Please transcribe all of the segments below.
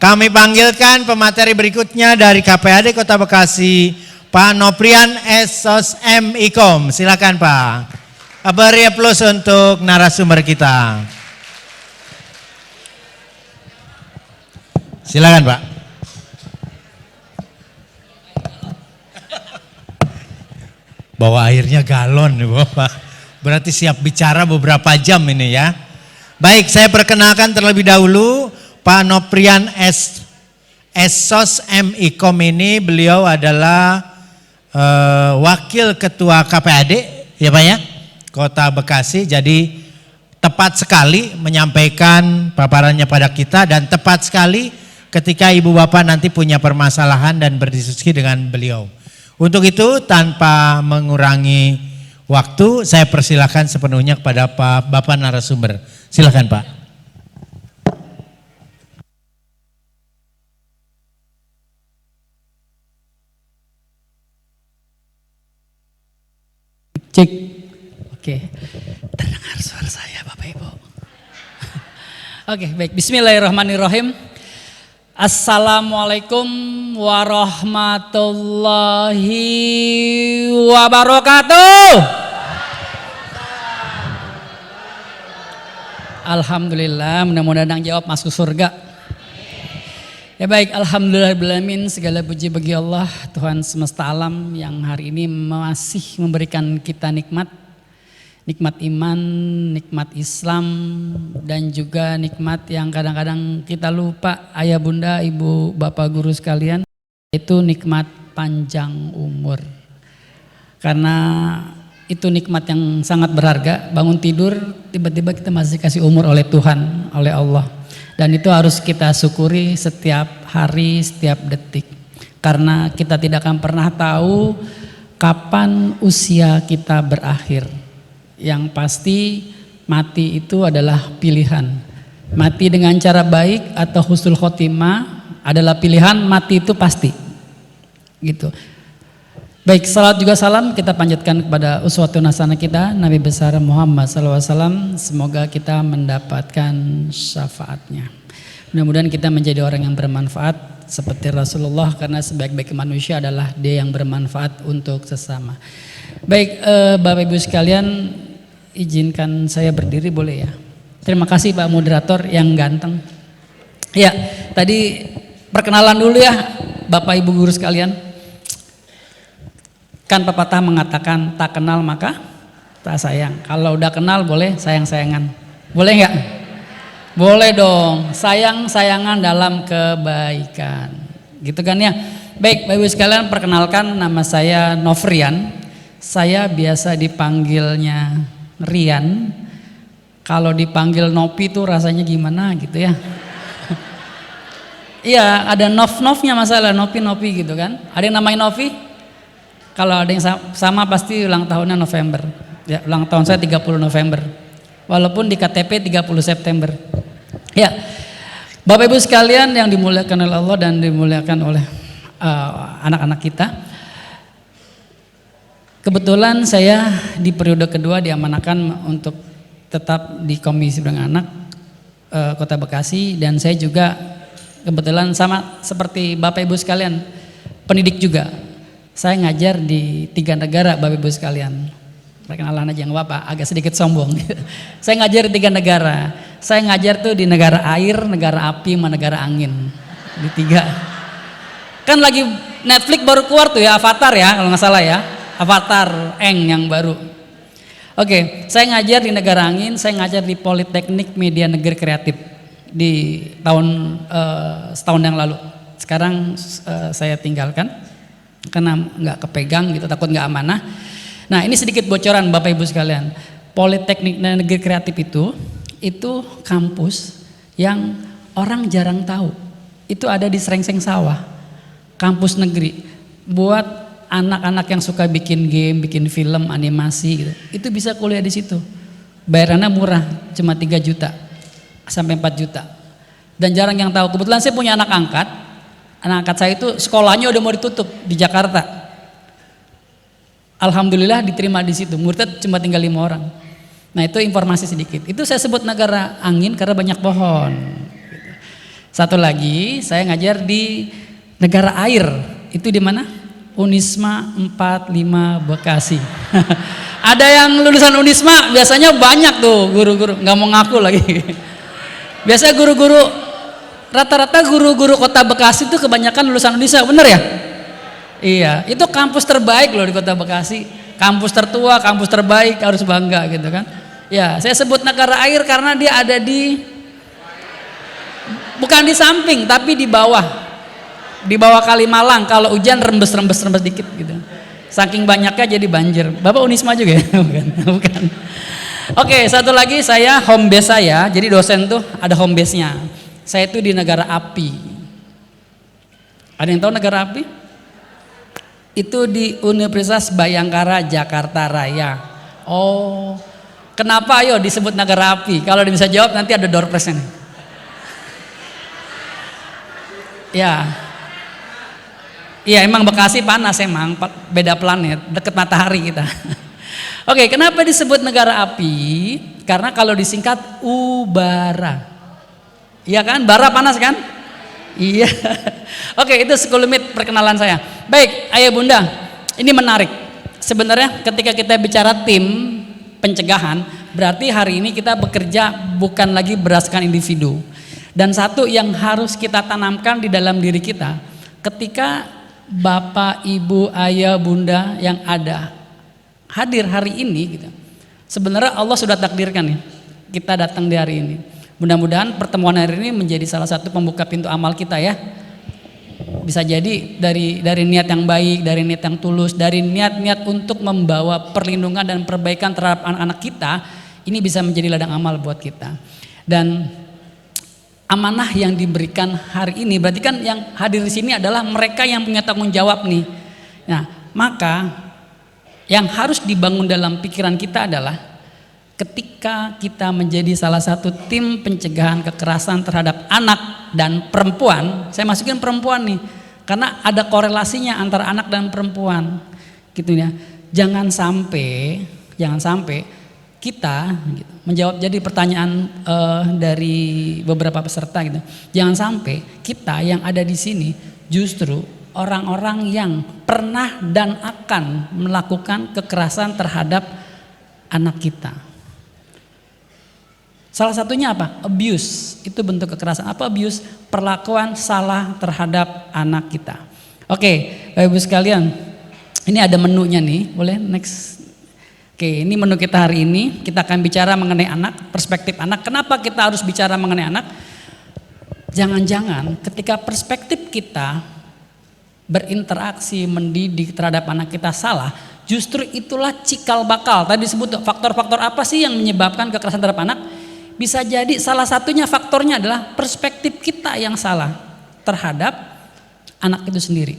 Kami panggilkan pemateri berikutnya dari KPAD Kota Bekasi, Pak Noprian Esos M. Ikom. Silakan Pak. Beri aplaus untuk narasumber kita. Silakan Pak. Bawa airnya galon nih Bapak. Berarti siap bicara beberapa jam ini ya. Baik, saya perkenalkan terlebih dahulu Pak Noprian Esos M. Ikom ini. Beliau adalah Wakil Ketua KPAD ya Pak ya, Kota Bekasi. Jadi tepat sekali menyampaikan paparannya pada kita dan tepat sekali ketika Ibu Bapak nanti punya permasalahan dan berdiskusi dengan beliau. Untuk itu tanpa mengurangi waktu, saya persilakan sepenuhnya kepada Bapak narasumber. Silakan Pak. Cek. Oke. Terdengar suara saya Bapak Ibu. Oke, baik. Bismillahirrahmanirrahim. Assalamualaikum warahmatullahi wabarakatuh. Alhamdulillah, mudah-mudahan yang jawab masuk surga. Ya baik, alhamdulillahirrahmanirrahim, segala puji bagi Allah, Tuhan semesta alam yang hari ini masih memberikan kita nikmat iman, nikmat Islam, dan juga nikmat yang kadang-kadang kita lupa, ayah bunda, ibu, bapak, guru sekalian, itu nikmat panjang umur. Karena itu nikmat yang sangat berharga, bangun tidur tiba-tiba kita masih kasih umur oleh Tuhan, oleh Allah. Dan itu harus kita syukuri setiap hari, setiap detik. Karena kita tidak akan pernah tahu kapan usia kita berakhir. Yang pasti mati itu adalah pilihan. Mati dengan cara baik atau husnul khotimah adalah pilihan, mati itu pasti. Gitu. Baik, salat juga salam kita panjatkan kepada uswatun hasanah kita, Nabi besar Muhammad SAW. Semoga kita mendapatkan syafaatnya. Mudah-mudahan kita menjadi orang yang bermanfaat seperti Rasulullah, karena sebaik-baik manusia adalah dia yang bermanfaat untuk sesama. Baik, Bapak Ibu sekalian, izinkan saya berdiri boleh ya? Terima kasih Pak Moderator yang ganteng. Ya, tadi perkenalan dulu ya Bapak Ibu guru sekalian. Kan pepatah mengatakan tak kenal maka tak sayang. Kalau udah kenal boleh sayang-sayangan. Boleh nggak? Boleh dong, sayang-sayangan dalam kebaikan. Gitu kan ya. Baik, Bapak Ibu sekalian, perkenalkan nama saya Nofrian. Saya biasa dipanggilnya Rian. Kalau dipanggil Nopi tuh rasanya gimana gitu ya. Iya, ada nof-nofnya masalah, Nopi-Nopi gitu kan. Ada yang namanya Novi? Kalau ada yang sama pasti ulang tahunnya November. Ya, ulang tahun saya 30 November. Walaupun di KTP 30 September. Ya. Bapak Ibu sekalian yang dimuliakan oleh Allah dan dimuliakan oleh anak-anak kita. Kebetulan saya di periode kedua diamanahkan untuk tetap di Komisi Perlindungan Anak Kota Bekasi, dan saya juga kebetulan sama seperti Bapak Ibu sekalian, pendidik juga. Saya ngajar di 3 negara Bapak Ibu sekalian. Perkenalan aja nggak apa-apa, agak sedikit sombong. Saya ngajar di 3 negara. Saya ngajar tuh di negara air, negara api, sama negara angin. Di 3. Kan lagi Netflix baru keluar tuh ya, Avatar ya kalau nggak salah ya. Avatar Eng yang baru. Oke, saya ngajar di negara angin, saya ngajar di Politeknik Media Negeri Kreatif di setahun yang lalu. Sekarang saya tinggalkan karena nggak kepegang gitu, takut nggak amanah. Nah, ini sedikit bocoran Bapak Ibu sekalian. Politeknik Negeri Kreatif itu kampus yang orang jarang tahu. Itu ada di Srengseng Sawah, kampus negeri. Buat anak-anak yang suka bikin game, bikin film, animasi gitu, itu bisa kuliah di situ. Bayarannya murah, cuma 3 juta sampai 4 juta. Dan jarang yang tahu. Kebetulan saya punya anak angkat. Anak angkat saya itu sekolahnya udah mau ditutup di Jakarta. Alhamdulillah diterima di situ. Murid cuma tinggal 5 orang. Nah, itu informasi sedikit. Itu saya sebut negara angin karena banyak pohon. Satu lagi, saya ngajar di negara air. Itu di mana? Unisma 45 Bekasi. Ada yang lulusan Unisma, biasanya banyak tuh guru-guru, nggak mau ngaku lagi. Biasa guru-guru, rata-rata guru-guru kota Bekasi itu kebanyakan lulusan Unisma, bener ya? Iya, itu kampus terbaik loh di kota Bekasi. Kampus tertua, kampus terbaik, harus bangga gitu kan. Ya, saya sebut negara air karena dia ada di, bukan di samping tapi di bawah Kalimalang. Kalau hujan rembes dikit gitu, saking banyaknya jadi banjir. Bapak Unisma juga ya? bukan. Oke, satu lagi, saya home base saya, jadi dosen tuh ada home base nya. Saya tuh di negara api. Ada yang tahu negara api? Itu di Universitas Bayangkara Jakarta Raya. Oh, kenapa ayo disebut negara api? Kalau bisa jawab nanti ada door prize-nya nih. Ya, iya emang Bekasi panas emang, beda planet, deket matahari kita. Oke, kenapa disebut negara api? Karena kalau disingkat UBARA. Iya kan, bara panas kan? Iya. Oke, itu 10 menit perkenalan saya. Baik, ayah bunda, ini menarik. Sebenarnya ketika kita bicara tim pencegahan, berarti hari ini kita bekerja bukan lagi berdasarkan individu. Dan satu yang harus kita tanamkan di dalam diri kita, ketika bapak, ibu, ayah, bunda yang ada hadir hari ini gitu. Sebenarnya Allah sudah takdirkan ya, kita datang di hari ini. Mudah-mudahan pertemuan hari ini menjadi salah satu pembuka pintu amal kita ya. Bisa jadi dari niat yang baik, dari niat yang tulus, dari niat-niat untuk membawa perlindungan dan perbaikan terhadap anak-anak kita, ini bisa menjadi ladang amal buat kita. Dan amanah yang diberikan hari ini berarti kan yang hadir di sini adalah mereka yang punya tanggung jawab nih. Nah, maka yang harus dibangun dalam pikiran kita adalah ketika kita menjadi salah satu tim pencegahan kekerasan terhadap anak dan perempuan, saya masukin perempuan nih, karena ada korelasinya antara anak dan perempuan, gitu ya. Jangan sampai kita gitu, menjawab jadi pertanyaan dari beberapa peserta gitu. Jangan sampai kita yang ada di sini justru orang-orang yang pernah dan akan melakukan kekerasan terhadap anak kita. Salah satunya apa? Abuse, itu bentuk kekerasan. Apa abuse? Perlakuan salah terhadap anak kita. Oke, Bapak Ibu sekalian, ini ada menunya nih, boleh next. Oke, ini menu kita hari ini. Kita akan bicara mengenai anak, perspektif anak. Kenapa kita harus bicara mengenai anak? Jangan-jangan ketika perspektif kita berinteraksi, mendidik terhadap anak kita salah, justru itulah cikal bakal. Tadi disebut faktor-faktor apa sih yang menyebabkan kekerasan terhadap anak? Bisa jadi salah satunya faktornya adalah perspektif kita yang salah terhadap anak itu sendiri.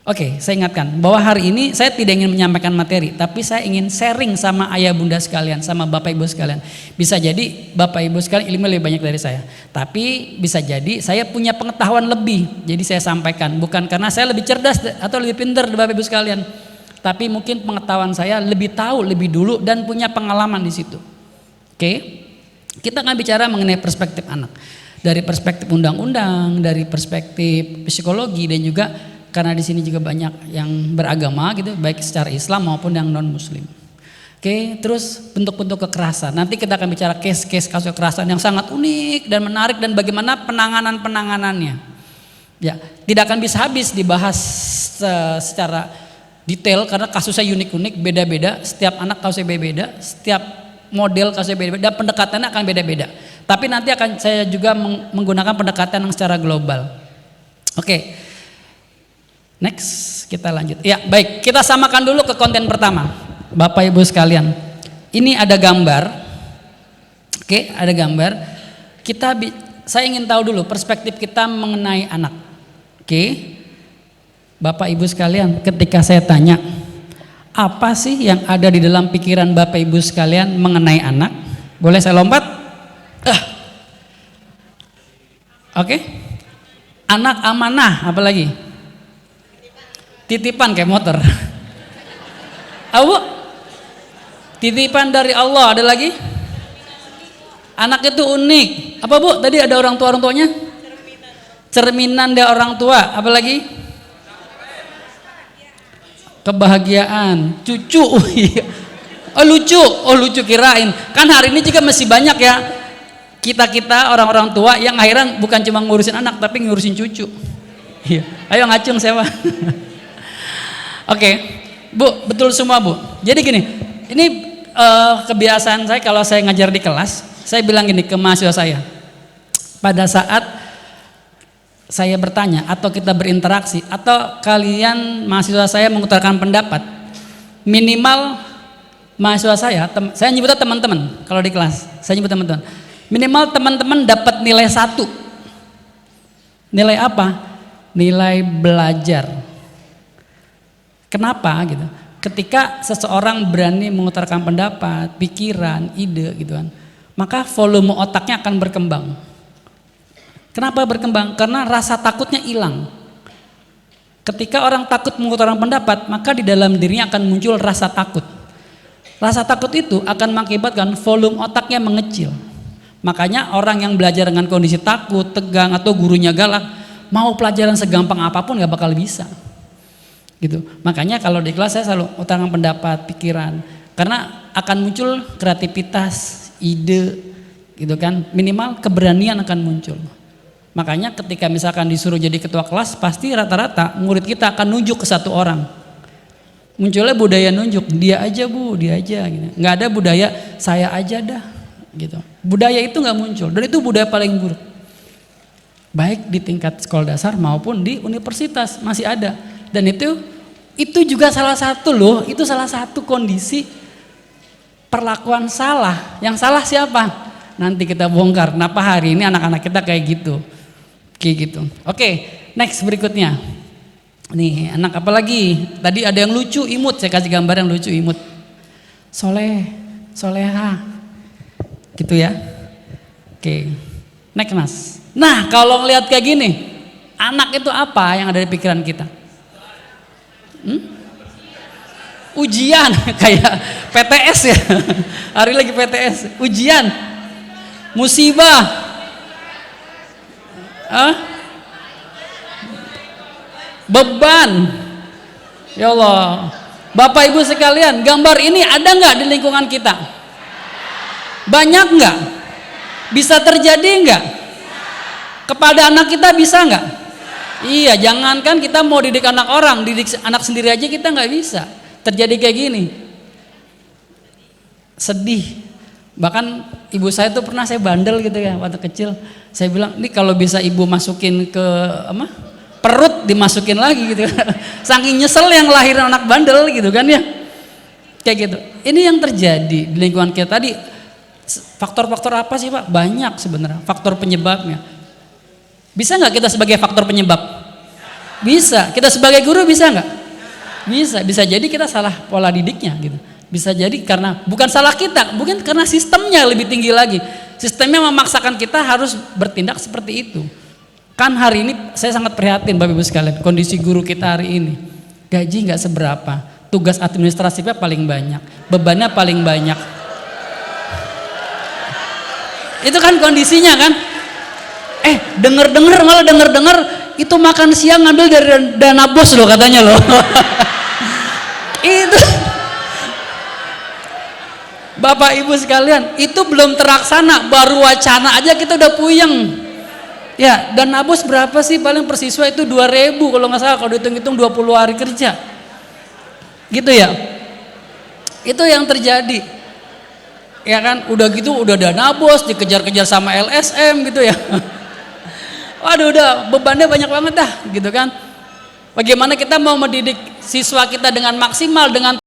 Oke, saya ingatkan bahwa hari ini saya tidak ingin menyampaikan materi, tapi saya ingin sharing sama ayah bunda sekalian, sama bapak ibu sekalian. Bisa jadi bapak ibu sekalian ilmu lebih banyak dari saya, tapi bisa jadi saya punya pengetahuan lebih, jadi saya sampaikan. Bukan karena saya lebih cerdas atau lebih pintar dari bapak ibu sekalian, tapi mungkin pengetahuan saya lebih tahu lebih dulu dan punya pengalaman di situ. Oke, kita akan bicara mengenai perspektif anak dari perspektif undang-undang, dari perspektif psikologi, dan juga karena di sini juga banyak yang beragama gitu, baik secara Islam maupun yang non Muslim. Oke, terus bentuk-bentuk kekerasan. Nanti kita akan bicara case-case kasus kekerasan yang sangat unik dan menarik dan bagaimana penanganannya. Ya, tidak akan bisa habis dibahas secara detail karena kasusnya unik-unik, beda-beda. Setiap anak kasusnya beda-beda, setiap model kasusnya beda-beda dan pendekatannya akan beda-beda. Tapi nanti akan saya juga menggunakan pendekatan yang secara global. Oke. Next, kita lanjut. Ya, baik. Kita samakan dulu ke konten pertama. Bapak Ibu sekalian. Ini ada gambar. Oke, ada gambar. Saya ingin tahu dulu perspektif kita mengenai anak. Oke. Bapak Ibu sekalian, ketika saya tanya, apa sih yang ada di dalam pikiran Bapak Ibu sekalian mengenai anak? Boleh saya lompat? Oke. Anak amanah, apa lagi? Titipan kayak motor. Awu? Titipan dari Allah, ada lagi? Anak itu unik. Apa Bu? Tadi ada orang tuanya? Cerminan dari orang tua. Apalagi? Kebahagiaan, cucu. Oh lucu kirain. Kan hari ini juga masih banyak ya kita orang-orang tua yang akhirnya bukan cuma ngurusin anak tapi ngurusin cucu. Iya. Ayo ngacung siapa? Oke, Bu, betul semua Bu. Jadi gini, ini kebiasaan saya kalau saya ngajar di kelas, saya bilang gini ke mahasiswa saya. Pada saat saya bertanya atau kita berinteraksi atau kalian mahasiswa saya mengutarakan pendapat, minimal mahasiswa saya nyebutnya teman-teman kalau di kelas, saya nyebut teman-teman. Minimal teman-teman dapat nilai 1. Nilai apa? Nilai belajar. Kenapa gitu? Ketika seseorang berani mengutarakan pendapat, pikiran, ide gitu kan, maka volume otaknya akan berkembang. Kenapa berkembang? Karena rasa takutnya hilang. Ketika orang takut mengutarakan pendapat, maka di dalam dirinya akan muncul rasa takut. Rasa takut itu akan mengakibatkan volume otaknya mengecil. Makanya orang yang belajar dengan kondisi takut, tegang atau gurunya galak, mau pelajaran segampang apapun gak bakal bisa. Gitu. Makanya kalau di kelas saya selalu utarakan pendapat, pikiran, karena akan muncul kreativitas, ide, gitu kan. Minimal keberanian akan muncul. Makanya ketika misalkan disuruh jadi ketua kelas, pasti rata-rata murid kita akan nunjuk ke satu orang. Munculnya budaya nunjuk, dia aja Bu, dia aja. Gitu. Nggak ada budaya saya aja dah. Gitu. Budaya itu nggak muncul dan itu budaya paling buruk. Baik di tingkat sekolah dasar maupun di universitas masih ada. Dan itu juga salah satu loh, itu salah satu kondisi perlakuan salah. Yang salah siapa? Nanti kita bongkar kenapa hari ini anak-anak kita kayak gitu. Kayak gitu. Oke, next berikutnya. Nih, anak apa lagi? Tadi ada yang lucu, imut. Saya kasih gambar yang lucu, imut. Soleh, soleha. Gitu ya. Oke. Next Mas. Nah, kalau ngelihat kayak gini, anak itu apa yang ada di pikiran kita? Ujian kayak PTS ya. Hari lagi PTS, ujian. Musibah. Beban. Ya Allah. Bapak Ibu sekalian, gambar ini ada nggak di lingkungan kita? Banyak nggak? Bisa terjadi nggak? Kepada anak kita bisa nggak? Iya, jangankan kita mau didik anak orang, didik anak sendiri aja kita nggak bisa. Terjadi kayak gini. Sedih. Bahkan ibu saya tuh pernah saya bandel gitu ya waktu kecil. Saya bilang, "Ini kalau bisa ibu masukin ke perut dimasukin lagi gitu." Saking nyesel yang lahirin anak bandel gitu kan ya. Kayak gitu. Ini yang terjadi di lingkungan kita tadi. Faktor-faktor apa sih Pak? Banyak sebenarnya faktor penyebabnya. Bisa nggak kita sebagai faktor penyebab? Bisa. Kita sebagai guru bisa nggak? Bisa. Bisa jadi kita salah pola didiknya gitu. Bisa jadi karena bukan salah kita, bukan karena sistemnya lebih tinggi lagi. Sistemnya memaksakan kita harus bertindak seperti itu. Kan hari ini saya sangat prihatin Bapak Ibu sekalian, kondisi guru kita hari ini. Gaji nggak seberapa, tugas administratifnya paling banyak, bebannya paling banyak. Itu kan kondisinya kan. Denger-denger itu makan siang ngambil dari dana bos loh katanya loh. Itu Bapak Ibu sekalian, itu belum terlaksana, baru wacana aja kita udah puyeng. Ya, dana bos berapa sih paling per siswa itu 2.000 kalau nggak salah, kalau dihitung-hitung 20 hari kerja. Gitu ya. Itu yang terjadi. Ya kan, udah gitu udah dana bos dikejar-kejar sama LSM gitu ya. Waduh, udah bebannya banyak banget dah gitu kan. Bagaimana kita mau mendidik siswa kita dengan maksimal dengan